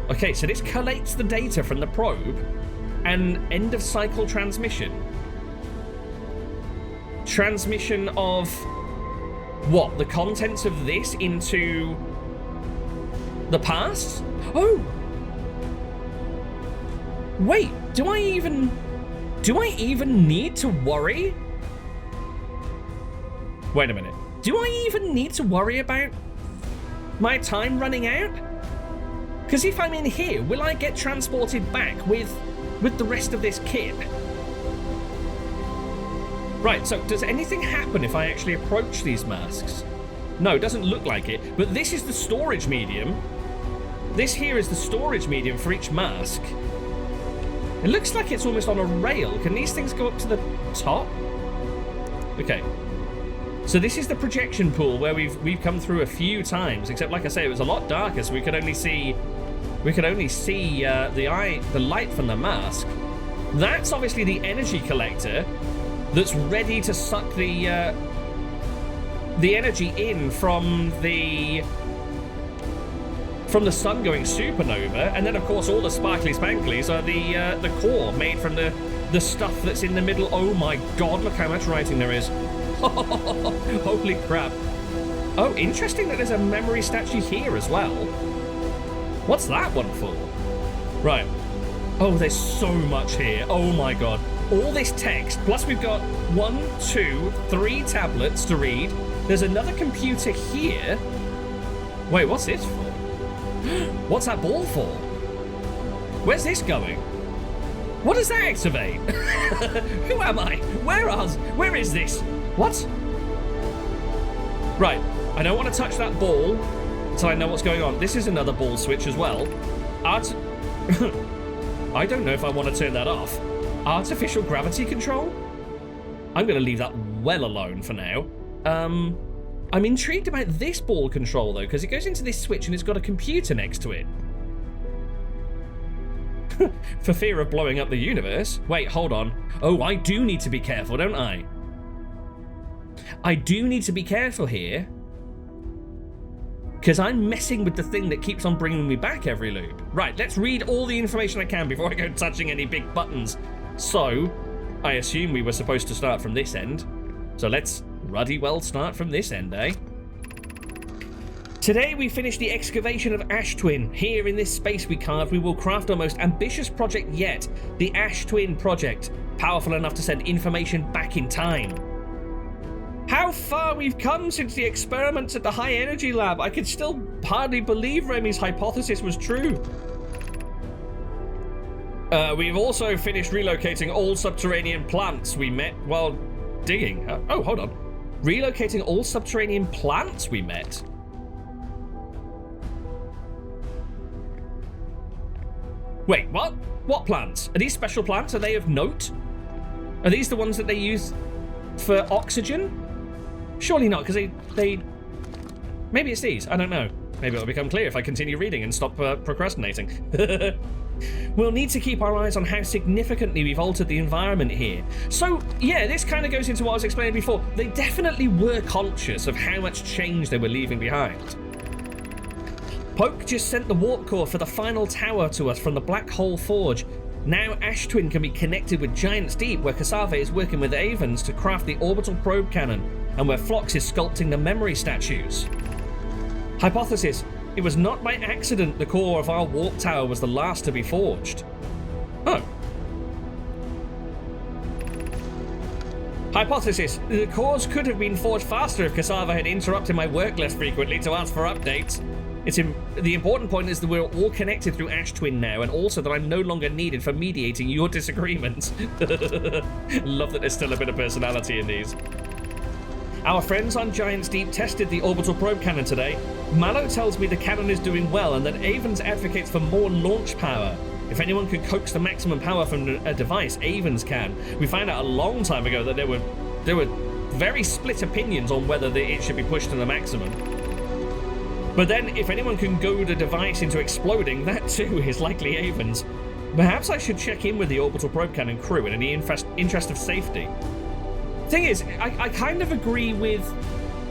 Okay, so this collates the data from the probe and end of cycle transmission. Transmission of what? The contents of this into the past? Oh! Wait, do I even need to worry? Wait a minute. Do I even need to worry about my time running out? Because if I'm in here, will I get transported back with the rest of this kit? Right, so does anything happen if I actually approach these masks? No, it doesn't look like it, but this is the storage medium. This here is the storage medium for each mask. It looks like it's almost on a rail. Can these things go up to the top? Okay. So this is the projection pool where we've come through a few times, except like I say, it was a lot darker, so we could only see the light from the mask. That's obviously the energy collector that's ready to suck the energy in from the sun going supernova, and then of course all the sparkly spanklies are the core made from the stuff that's in the middle. Oh my god, look how much writing there is. Holy crap. Oh, interesting that there's a memory statue here as well. What's that one for? Right. Oh, there's so much here. Oh my god. All this text, plus we've got 1, 2, 3 tablets to read. There's another computer here. Wait, what's this for? What's that ball for? Where's this going? What does that activate? Who am I? Where is this? What? Right, I don't want to touch that ball until I know what's going on. This is another ball switch as well. I don't know if I want to turn that off. Artificial gravity control? I'm going to leave that well alone for now. I'm intrigued about this ball control though, because it goes into this switch and it's got a computer next to it. For fear of blowing up the universe. Wait, hold on. Oh, I do need to be careful, don't I? I do need to be careful here, because I'm messing with the thing that keeps on bringing me back every loop. Right, let's read all the information I can before I go touching any big buttons. So, I assume we were supposed to start from this end. So let's ruddy well start from this end, eh? Today we finish the excavation of Ash Twin. Here in this space we carved, we will craft our most ambitious project yet, the Ash Twin project, powerful enough to send information back in time. How far we've come since the experiments at the High Energy Lab. I can still hardly believe Remy's hypothesis was true. We've also finished relocating all subterranean plants we met while digging. Oh, hold on. Relocating all subterranean plants we met? Wait, what? What plants? Are these special plants? Are they of note? Are these the ones that they use for oxygen? Surely not, because they... Maybe it's these. I don't know. Maybe it'll become clear if I continue reading and stop procrastinating. We'll need to keep our eyes on how significantly we've altered the environment here. So, yeah, this kind of goes into what I was explaining before. They definitely were conscious of how much change they were leaving behind. Poke just sent the warp core for the final tower to us from the Black Hole Forge. Now Ash Twin can be connected with Giant's Deep, where Cassava is working with Avens to craft the orbital probe cannon, and where Phlox is sculpting the memory statues. Hypothesis: it was not by accident the core of our warp tower was the last to be forged. Oh. Hypothesis: the cores could have been forged faster if Cassava had interrupted my work less frequently to ask for updates. The important point is that we're all connected through Ash Twin now, and also that I'm no longer needed for mediating your disagreements. Love that there's still a bit of personality in these. Our friends on Giant's Deep tested the orbital probe cannon today. Mallow tells me the cannon is doing well and that Avens advocates for more launch power. If anyone could coax the maximum power from a device, Avens can. We found out a long time ago that there were very split opinions on whether it should be pushed to the maximum. But then, if anyone can goad a device into exploding, that too is likely Avens. Perhaps I should check in with the orbital probe cannon crew in the interest of safety. Thing is, I kind of agree with...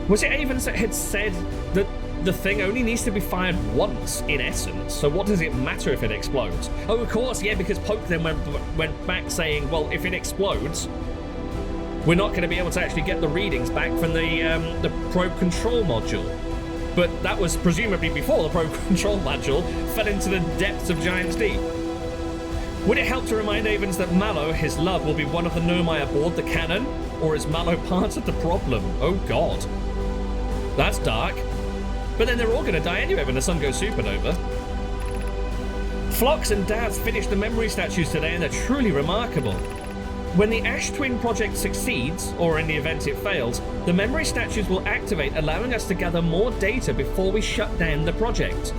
Was it Avens that had said that the thing only needs to be fired once, in essence? So what does it matter if it explodes? Oh, of course, yeah, because Poke then went back saying, well, if it explodes, we're not going to be able to actually get the readings back from the probe control module. But that was presumably before the probe control module fell into the depths of Giant's Deep. Would it help to remind Avens that Mallow, his love, will be one of the Nomai aboard the cannon? Or is Mallow part of the problem? Oh god. That's dark. But then they're all going to die anyway when the sun goes supernova. Phlox and Daz finished the memory statues today and they're truly remarkable. When the Ash Twin project succeeds, or in the event it fails, the memory statues will activate, allowing us to gather more data before we shut down the project.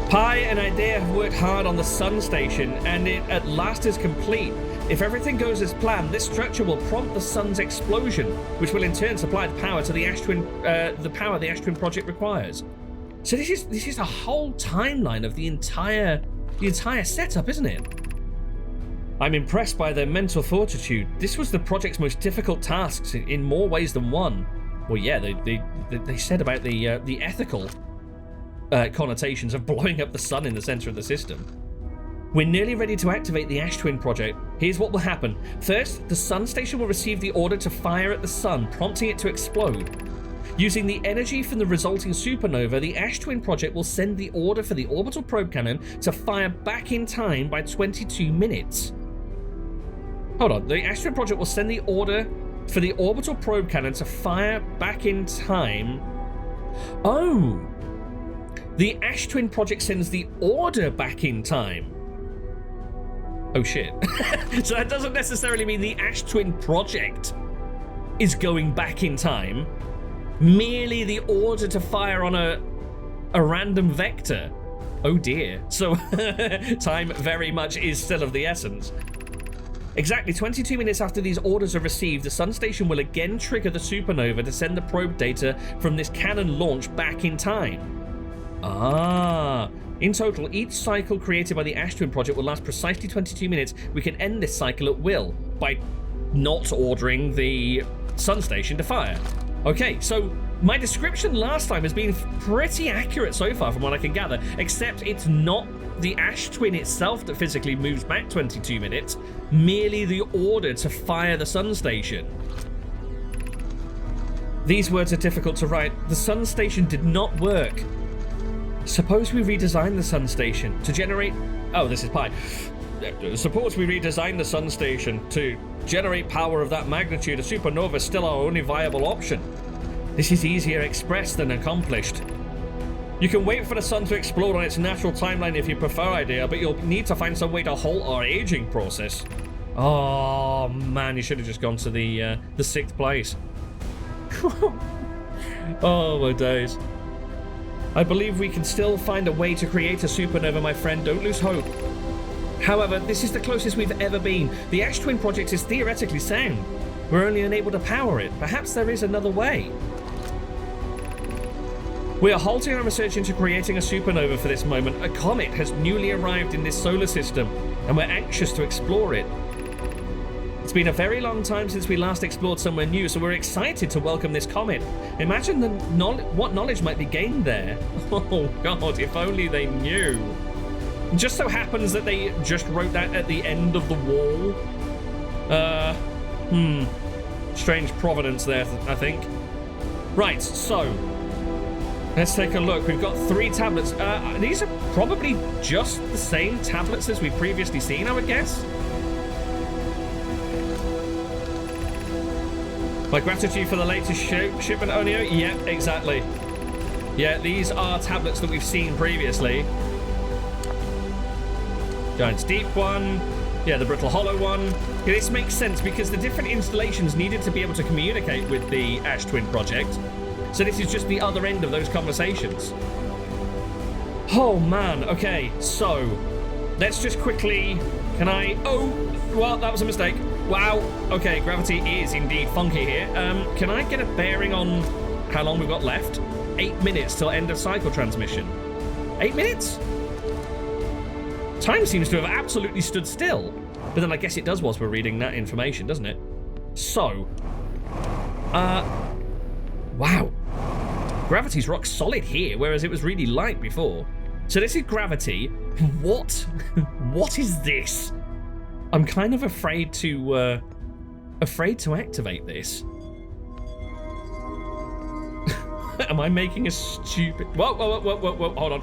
Pi and Idea have worked hard on the Sun Station, and it at last is complete. If everything goes as planned, this structure will prompt the Sun's explosion, which will in turn supply the power to the Ash Twin, the power the Ash Twin project requires. So this is a whole timeline of the entire setup, isn't it? I'm impressed by their mental fortitude. This was the project's most difficult tasks in more ways than one. Well, yeah, they said about the ethical connotations of blowing up the sun in the center of the system. We're nearly ready to activate the Ash Twin project. Here's what will happen. First, the Sun Station will receive the order to fire at the sun, prompting it to explode. Using the energy from the resulting supernova, the Ash Twin project will send the order for the orbital probe cannon to fire back in time by 22 minutes. Hold on, the Ash Twin project will send the order for the orbital probe cannon to fire back in time. Oh! The Ash Twin project sends the order back in time. Oh shit. So that doesn't necessarily mean the Ash Twin project is going back in time. Merely the order to fire on a random vector. Oh dear. So time very much is still of the essence. Exactly 22 minutes after these orders are received, the Sun Station will again trigger the supernova to send the probe data from this cannon launch back in time. Ah. In total, each cycle created by the Ash Twin project will last precisely 22 minutes. We can end this cycle at will by not ordering the Sun Station to fire. Okay, so my description last time has been pretty accurate so far from what I can gather, except it's not the Ash Twin itself that physically moves back 22 minutes, merely the order to fire the Sun Station. These words are difficult to write. The Sun Station did not work. Suppose we redesign the Sun Station to generate... Oh, this is Pi. Suppose we redesign the Sun Station to generate power of that magnitude. A supernova is still our only viable option. This is easier expressed than accomplished. You can wait for the sun to explode on its natural timeline if you prefer, Idea, but you'll need to find some way to halt our aging process. Oh man, you should have just gone to the 6th place. Oh my days. I believe we can still find a way to create a supernova, my friend. Don't lose hope. However, this is the closest we've ever been. The Ash Twin project is theoretically sound. We're only unable to power it. Perhaps there is another way. We are halting our research into creating a supernova for this moment. A comet has newly arrived in this solar system, and we're anxious to explore it. It's been a very long time since we last explored somewhere new, so we're excited to welcome this comet. Imagine what knowledge might be gained there. Oh god, if only they knew. It just so happens that they just wrote that at the end of the wall. Strange providence there, I think. Right, so let's take a look. We've got 3 tablets. These are probably just the same tablets as we've previously seen, I would guess. My gratitude for the latest shipment, Onio. Yep, exactly. Yeah, these are tablets that we've seen previously. Giant's Deep one. Yeah, the Brittle Hollow one. Yeah, this makes sense because the different installations needed to be able to communicate with the Ash Twin project. So this is just the other end of those conversations. Oh man, okay, so let's just quickly, oh, well, that was a mistake. Wow, okay, gravity is indeed funky here. Can I get a bearing on how long we've got left? 8 minutes till end of cycle transmission. 8 minutes? Time seems to have absolutely stood still. But then I guess it does whilst we're reading that information, doesn't it? So, wow. Gravity's rock solid here, whereas it was really light before. So this is gravity. What? What is this? I'm kind of afraid to activate this. Am I making a stupid... Whoa, hold on.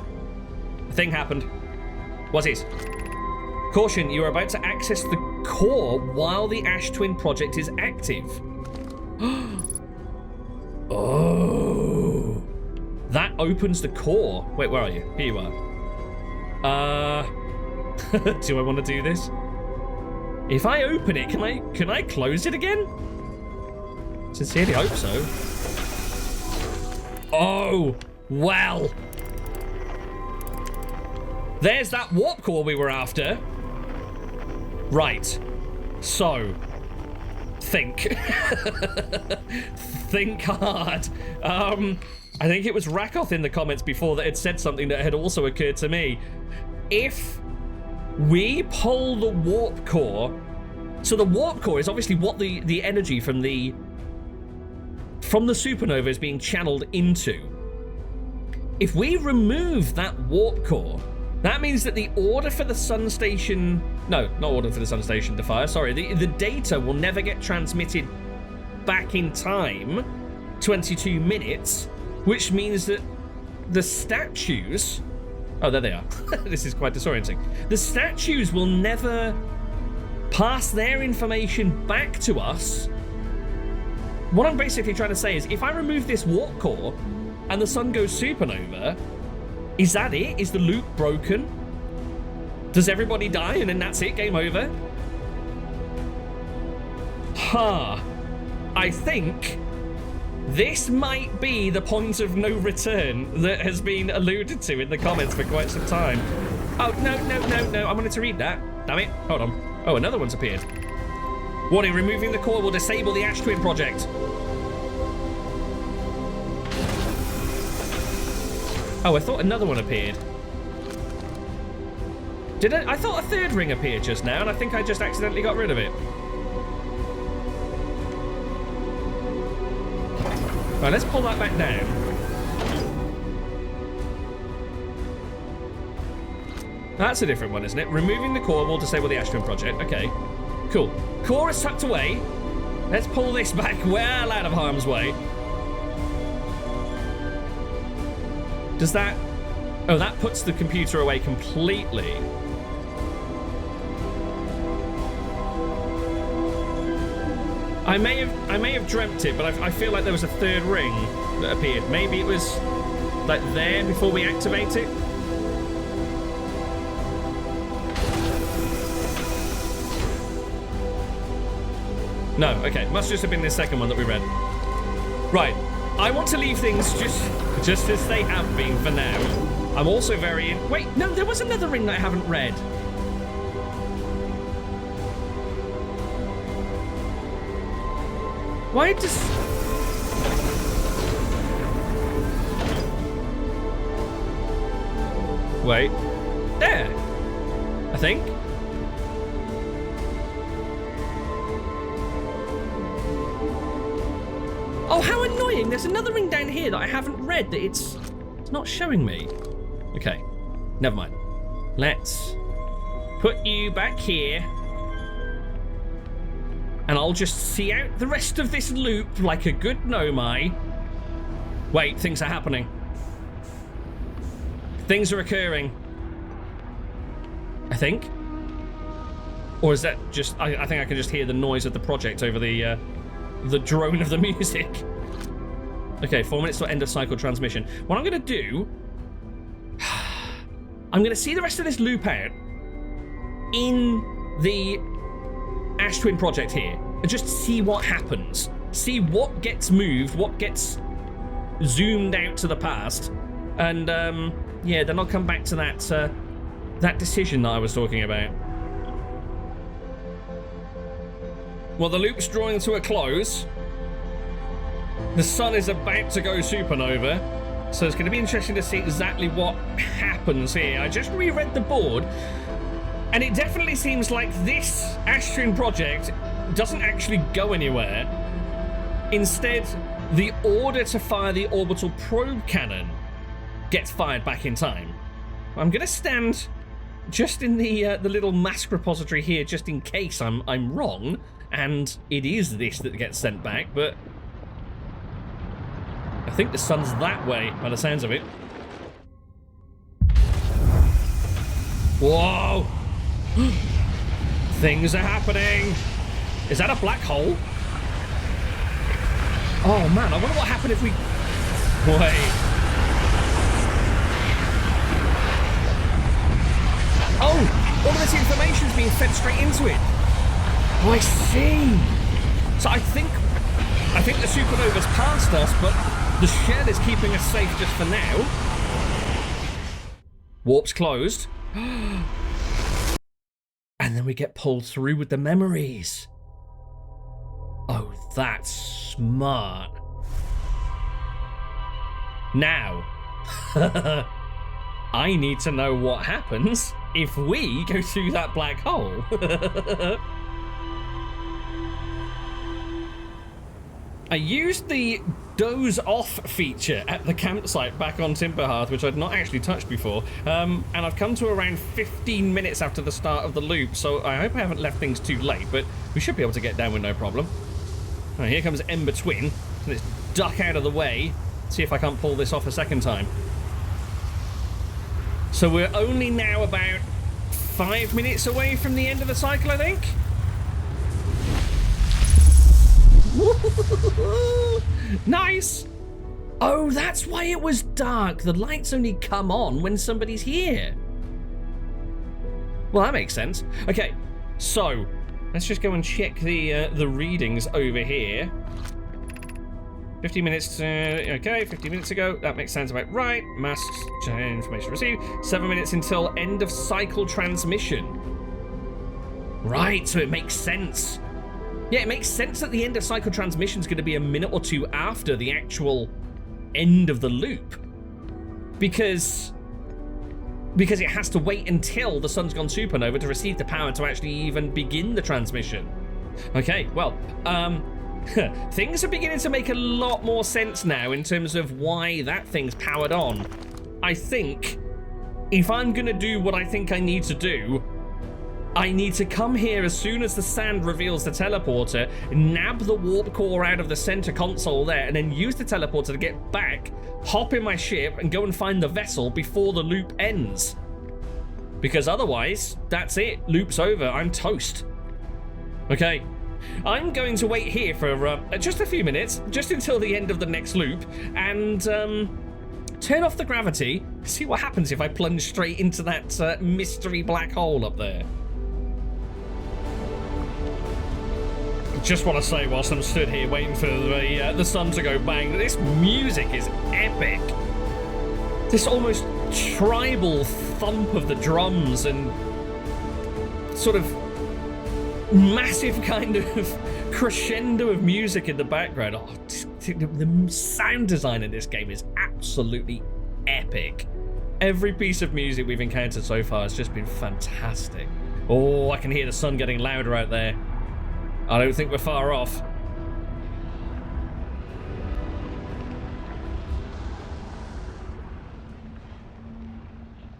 A thing happened. What is? Caution, you are about to access the core while the Ash Twin project is active. Oh. That opens the core. Wait, where are you? Here you are. Do I want to do this? If I open it, can I close it again? Sincerely hope so. Oh, well. There's that warp core we were after. Right. So, think. Think hard. I think it was Rakoth in the comments before that had said something that had also occurred to me. If we pull the warp core, so the warp core is obviously what the energy from the supernova is being channeled into. If we remove that warp core, that means that the order for the sun station, no, not order for the sun station Defier, sorry, the data will never get transmitted back in time, 22 minutes, which means that the statues, oh, there they are. This is quite disorienting. The statues will never pass their information back to us. What I'm basically trying to say is, if I remove this warp core and the sun goes supernova, is that it? Is the loop broken? Does everybody die and then that's it? Game over? I think this might be the point of no return that has been alluded to in the comments for quite some time. Oh, no. I wanted to read that. Damn it. Hold on. Oh, another one's appeared. Warning, removing the core will disable the Ash Twin project. Oh, I thought another one appeared. Did I? I thought a third ring appeared just now, and I think I just accidentally got rid of it. Right, let's pull that back down. That's a different one, isn't it? Removing the core will disable the Ash Twin project. Okay, cool. Core is tucked away. Let's pull this back well out of harm's way. Does that... Oh, that puts the computer away completely. I may have dreamt it, but I feel like there was a third ring that appeared. Maybe it was like there before we activate it. No, okay, must just have been the second one that we read. Right, I want to leave things just as they have been for now. I'm also very wait, no, there was another ring that I haven't read. Why does... Wait. There. I think. Oh, how annoying. There's another ring down here that I haven't read that it's not showing me. Okay. Never mind. Let's put you back here. And I'll just see out the rest of this loop like a good Nomai. Wait, things are happening. Things are occurring. I think. Or is that just... I think I can just hear the noise of the project over the drone of the music. Okay, 4 minutes to end of cycle transmission. What I'm going to do... I'm going to see the rest of this loop out in the Ash Twin project here. And just see what happens. See what gets moved, what gets zoomed out to the past. And, yeah, then I'll come back to that decision that I was talking about. Well, the loop's drawing to a close. The sun is about to go supernova. So it's going to be interesting to see exactly what happens here. I just reread the board, and it definitely seems like this Ash Twin project doesn't actually go anywhere. Instead, the order to fire the orbital probe cannon gets fired back in time. I'm going to stand just in the little mask repository here, just in case I'm wrong, and it is this that gets sent back, but I think the sun's that way, by the sounds of it. Whoa! Things are happening! Is that a black hole? Oh man, I wonder what happened if we... Wait. Oh! All of this information's being fed straight into it. Oh, I see. So I think the supernova's past us, but the shell is keeping us safe just for now. Warp's closed. And then we get pulled through with the memories. Oh, that's smart. Now, I need to know what happens if we go through that black hole. I used the doze off feature at the campsite back on Timberhearth, which I'd not actually touched before, and I've come to around 15 minutes after the start of the loop, so I hope I haven't left things too late, but we should be able to get down with no problem. Right, here comes Ep.24. Let's duck out of the way, see if I can't pull this off a second time. So we're only now about 5 minutes away from the end of the cycle, I think. Nice. Oh, that's why it was dark. The lights only come on when somebody's here. Well, that makes sense. Okay, so let's just go and check the readings over here. 50 minutes, okay, 50 minutes ago. That makes sense about right. Masks, information received. 7 minutes until end of cycle transmission. Right, so it makes sense. Yeah, it makes sense that the end of cycle transmission is going to be a minute or two after the actual end of the loop. Because it has to wait until the sun's gone supernova to receive the power to actually even begin the transmission. Okay, well, things are beginning to make a lot more sense now in terms of why that thing's powered on. I think if I'm going to do what I think I need to do, I need to come here as soon as the sand reveals the teleporter, nab the warp core out of the center console there, and then use the teleporter to get back, hop in my ship, and go and find the vessel before the loop ends. Because otherwise, that's it. Loop's over. I'm toast. Okay. I'm going to wait here for just a few minutes, just until the end of the next loop, and turn off the gravity, see what happens if I plunge straight into that mystery black hole up there. Just want to say, whilst I'm stood here waiting for the sun to go bang, that this music is epic. This almost tribal thump of the drums and sort of massive kind of crescendo of music in the background. Oh, the sound design in this game is absolutely epic. Every piece of music we've encountered so far has just been fantastic. Oh, I can hear the sun getting louder out there. I don't think we're far off.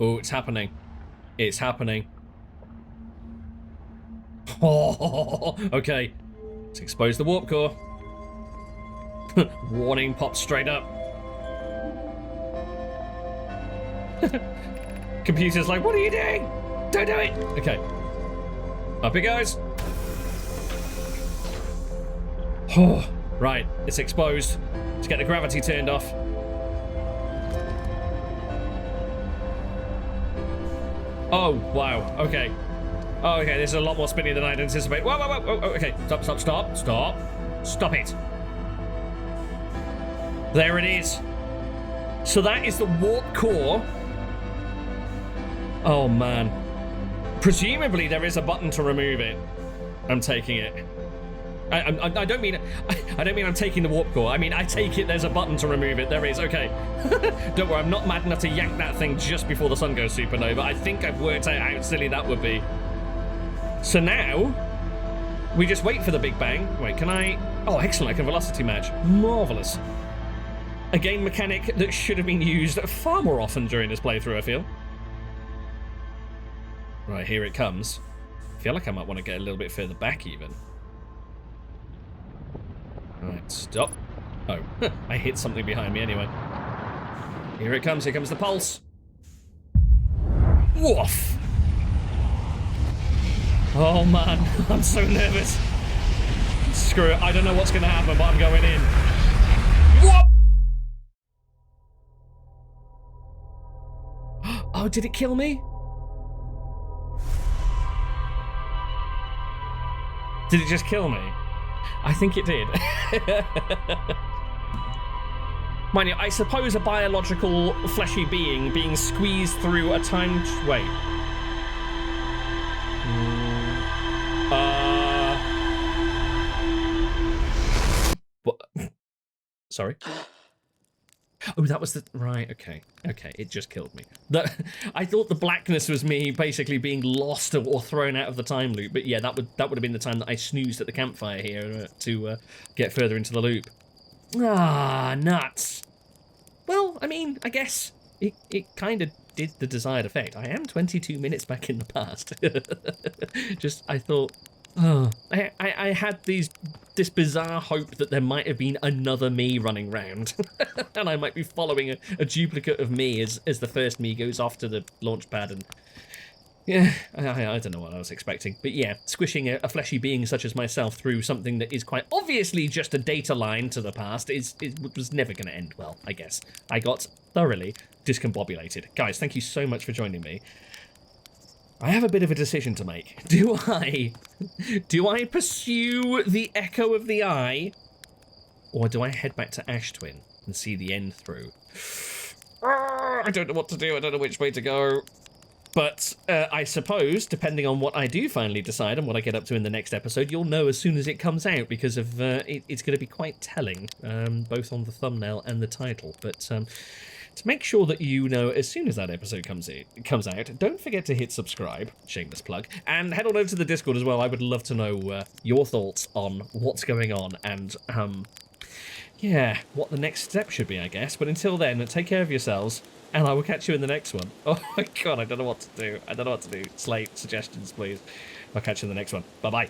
Oh, it's happening. It's happening. Oh, okay. Let's expose the warp core. Warning pops straight up. Computer's like, what are you doing? Don't do it! Okay. Up it goes. Oh, right, it's exposed. Let's get the gravity turned off. Oh, wow, okay. Oh, okay, this is a lot more spinny than I'd anticipate. Whoa, whoa, whoa, whoa, okay. Stop, stop, stop, stop. Stop it. There it is. So that is the warp core. Oh, man. Presumably there is a button to remove it. I'm taking it. I don't mean I'm taking the warp core. I mean, I take it there's a button to remove it. There is, okay. Don't worry, I'm not mad enough to yank that thing just before the sun goes supernova. I think I've worked out how silly that would be. So now, we just wait for the Big Bang. Wait, can I? Oh, excellent, I can velocity match. Marvelous. A game mechanic that should have been used far more often during this playthrough, I feel. Right, here it comes. I feel like I might want to get a little bit further back even. Right, stop. Oh, I hit something behind me anyway. Here it comes, here comes the pulse. Woof! Oh man, I'm so nervous. Screw it, I don't know what's going to happen, but I'm going in. Whoop! Oh, did it kill me? Did it just kill me? I think it did. Mind you, I suppose a biological, fleshy being squeezed through a time... Wait. What? Sorry? Oh, that was the... Right, okay. Okay, it just killed me. I thought the blackness was me basically being lost or thrown out of the time loop, but yeah, that would have been the time that I snoozed at the campfire here to get further into the loop. Ah, nuts. Well, I mean, I guess it kind of did the desired effect. I am 22 minutes back in the past. Just, I thought... Oh, I had this bizarre hope that there might have been another me running round. And I might be following a duplicate of me as the first me goes off to the launch pad. And yeah, I don't know what I was expecting. But yeah, squishing a fleshy being such as myself through something that is quite obviously just a data line to the past was never going to end well, I guess. I got thoroughly discombobulated. Guys, thank you so much for joining me. I have a bit of a decision to make. Do I pursue the echo of the eye, or do I head back to Ash Twin and see the end through? I don't know what to do. I don't know which way to go. But I suppose, depending on what I do finally decide and what I get up to in the next episode, you'll know as soon as it comes out, because of it's going to be quite telling, both on the thumbnail and the title. But to make sure that you know as soon as that episode comes out, don't forget to hit subscribe, shameless plug, and head on over to the Discord as well. I would love to know your thoughts on what's going on and, yeah, what the next step should be, I guess. But until then, take care of yourselves, and I will catch you in the next one. Oh my god, I don't know what to do. I don't know what to do. Slate, suggestions, please. I'll catch you in the next one. Bye-bye.